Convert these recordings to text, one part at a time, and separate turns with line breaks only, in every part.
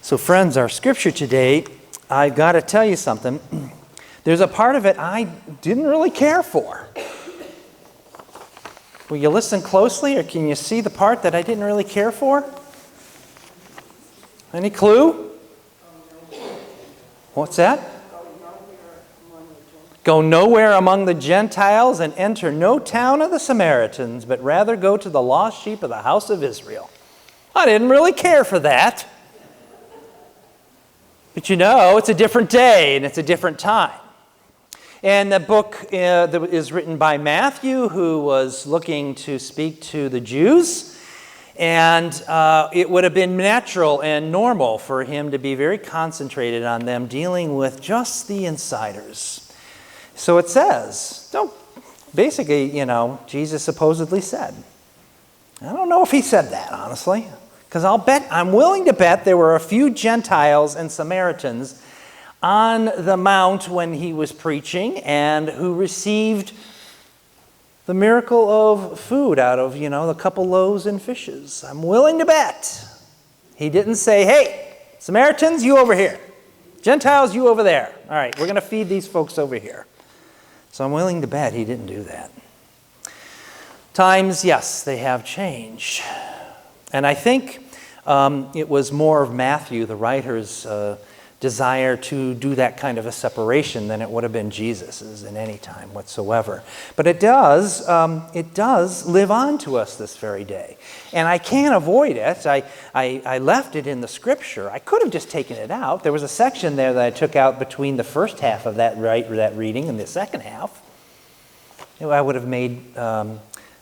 So friends, our scripture today, I've got to tell you something. There's a part of it I didn't really care for. Will you listen closely, or can you see the part that I didn't really care for? Any clue? What's that? Go nowhere among the Gentiles and enter no town of the Samaritans, but rather go to the lost sheep of the house of Israel. I didn't really care for that. But it's a different day and it's a different time. And the book that is written by Matthew, who was looking to speak to the Jews. And it would have been natural and normal for him to be very concentrated on them, dealing with just the insiders. So it says, Jesus supposedly said. I don't know if he said that, honestly. Because I'm willing to bet there were a few Gentiles and Samaritans on the mount when he was preaching and who received the miracle of food out of, the couple loaves and fishes. I'm willing to bet. He didn't say, hey, Samaritans, you over here. Gentiles, you over there. All right, we're going to feed these folks over here. So I'm willing to bet he didn't do that. Times, yes, they have changed. And I think it was more of Matthew, the writer's desire to do that kind of a separation than it would have been Jesus's in any time whatsoever. But it does live on to us this very day. And I can't avoid it. I left it in the scripture. I could have just taken it out. There was a section there that I took out between the first half of that reading and the second half. I would have made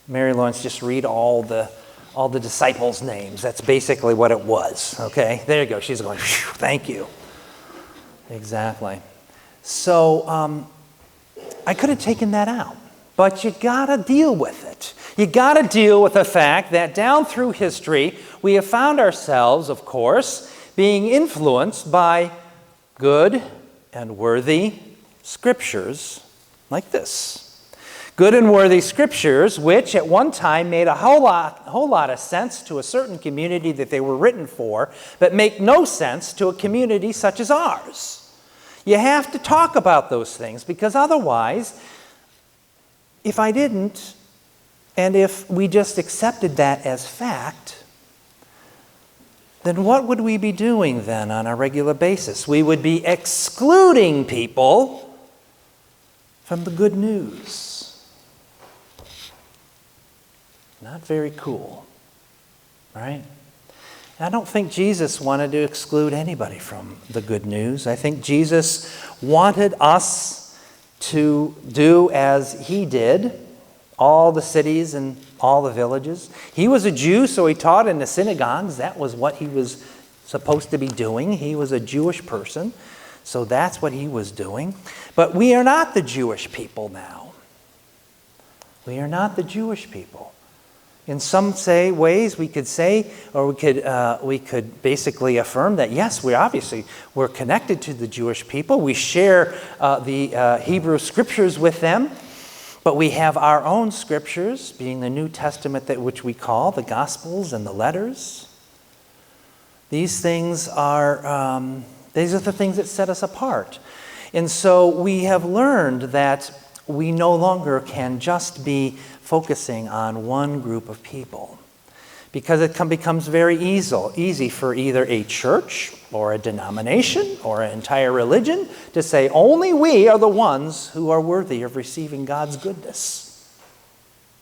Mary Lawrence just read all the disciples' names. That's basically what it was. Okay, there you go. She's going, thank you. Exactly. So I could have taken that out, but you got to deal with it. You got to deal with the fact that down through history, we have found ourselves, of course, being influenced by good and worthy scriptures like this. Good and worthy scriptures, which at one time made a whole lot of sense to a certain community that they were written for, but make no sense to a community such as ours. You have to talk about those things, because otherwise, if I didn't, and if we just accepted that as fact, then what would we be doing then on a regular basis? We would be excluding people from the good news. Not very cool, right? I don't think Jesus wanted to exclude anybody from the good news. I think Jesus wanted us to do as he did, all the cities and all the villages. He was a Jew, so he taught in the synagogues. That was what he was supposed to be doing. He was a Jewish person, so that's what he was doing. But we are not the Jewish people now. We are not the Jewish people. In some ways, we could say, or we could basically affirm that yes, we're connected to the Jewish people. We share the Hebrew scriptures with them, but we have our own scriptures, being the New Testament, which we call the Gospels and the letters. These things are the things that set us apart, and so we have learned that we no longer can just be focusing on one group of people, because it becomes very easy for either a church or a denomination or an entire religion to say only we are the ones who are worthy of receiving God's goodness.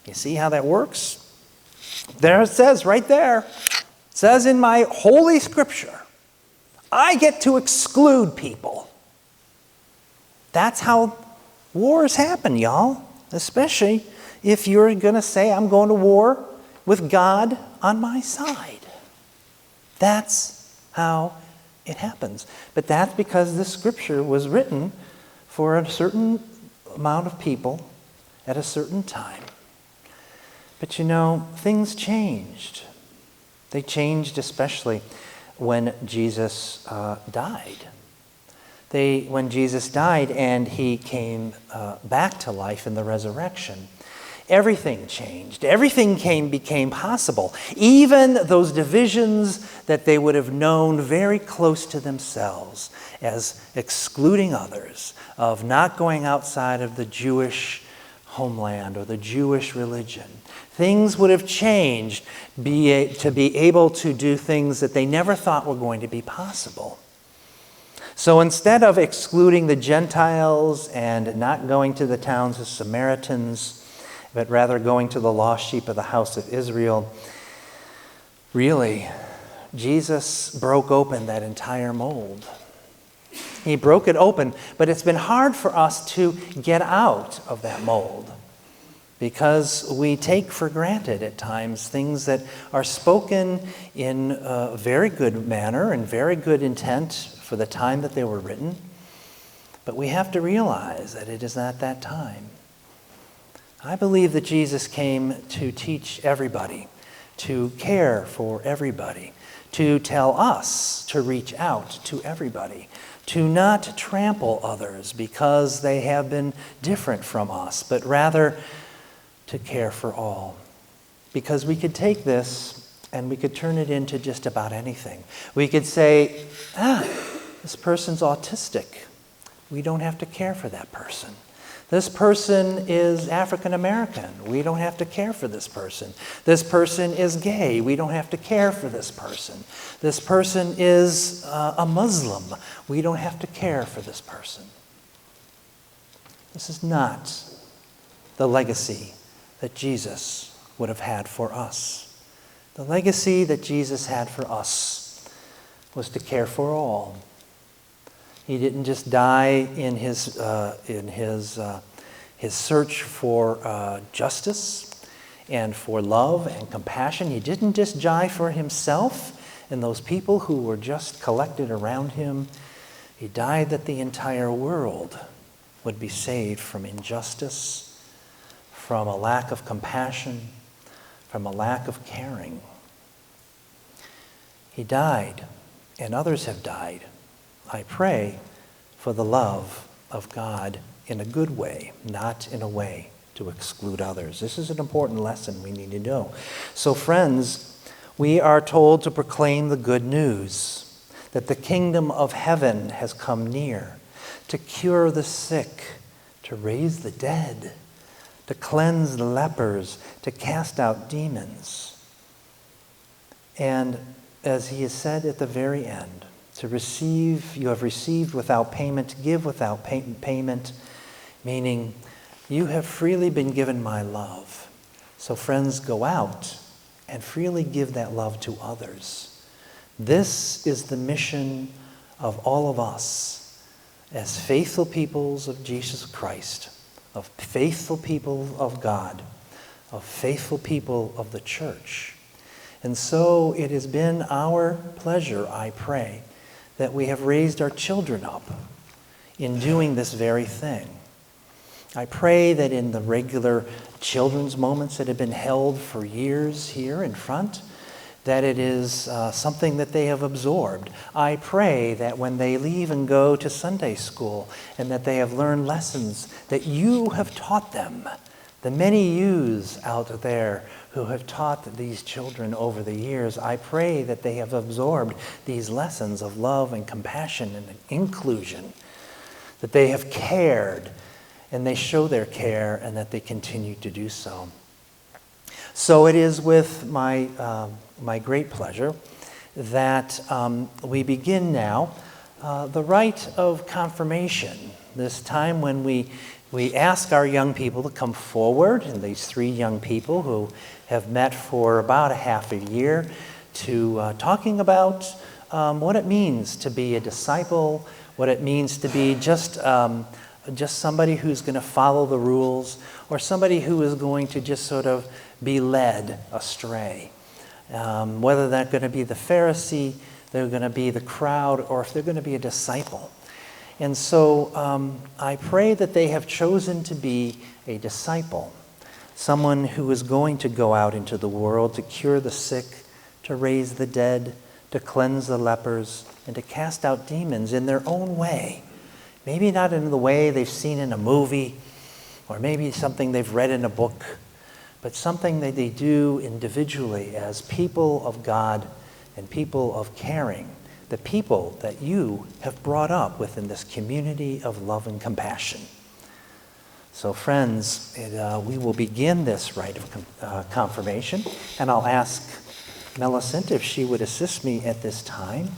You see how that works? There it says right there. It says in my holy scripture, I get to exclude people. That's how wars happen, y'all, especially if you're going to say, I'm going to war with God on my side. That's how it happens. But that's because the scripture was written for a certain amount of people at a certain time. But things changed. They changed especially when Jesus died. When Jesus died and he came back to life in the resurrection, everything changed. Everything became possible. Even those divisions that they would have known very close to themselves as excluding others, of not going outside of the Jewish homeland or the Jewish religion. Things would have changed to be able to do things that they never thought were going to be possible. So instead of excluding the Gentiles and not going to the towns of Samaritans, but rather going to the lost sheep of the house of Israel, really, Jesus broke open that entire mold. He broke it open, but it's been hard for us to get out of that mold because we take for granted at times things that are spoken in a very good manner and very good intent for the time that they were written. But we have to realize that it is not that time. I believe that Jesus came to teach everybody, to care for everybody, to tell us to reach out to everybody, to not trample others because they have been different from us, but rather to care for all. Because we could take this and we could turn it into just about anything. We could say, this person's autistic. We don't have to care for that person. This person is African American. We don't have to care for this person. This person is gay. We don't have to care for this person. This person is a Muslim. We don't have to care for this person. This is not the legacy that Jesus would have had for us. The legacy that Jesus had for us was to care for all. He didn't just die in his search for justice and for love and compassion. He didn't just die for himself and those people who were just collected around him. He died that the entire world would be saved from injustice, from a lack of compassion, from a lack of caring. He died, and others have died. I pray for the love of God in a good way, not in a way to exclude others. This is an important lesson we need to know. So friends, we are told to proclaim the good news that the kingdom of heaven has come near, to cure the sick, to raise the dead, to cleanse the lepers, to cast out demons. And as he has said at the very end, to receive, you have received without payment, give without payment, meaning you have freely been given my love. So friends, go out and freely give that love to others. This is the mission of all of us as faithful peoples of Jesus Christ, of faithful people of God, of faithful people of the church. And so it has been our pleasure, I pray, that we have raised our children up in doing this very thing. I pray that in the regular children's moments that have been held for years here in front, that it is something that they have absorbed. I pray that when they leave and go to Sunday school and that they have learned lessons that you have taught them, the many yous out there who have taught these children over the years, I pray that they have absorbed these lessons of love and compassion and inclusion, that they have cared and they show their care and that they continue to do so. So it is with my great pleasure that we begin now the rite of confirmation, this time when we ask our young people to come forward, and these three young people who have met for about a half a year, to talking about what it means to be a disciple, what it means to be just somebody who's going to follow the rules, or somebody who is going to just sort of be led astray. Whether that's going to be the Pharisee, they're going to be the crowd, or if they're going to be a disciple. And so I pray that they have chosen to be a disciple, someone who is going to go out into the world to cure the sick, to raise the dead, to cleanse the lepers, and to cast out demons in their own way. Maybe not in the way they've seen in a movie, or maybe something they've read in a book, but something that they do individually as people of God, and people of caring, the people that you have brought up within this community of love and compassion. So friends, we will begin this rite of confirmation, and I'll ask Millicent if she would assist me at this time.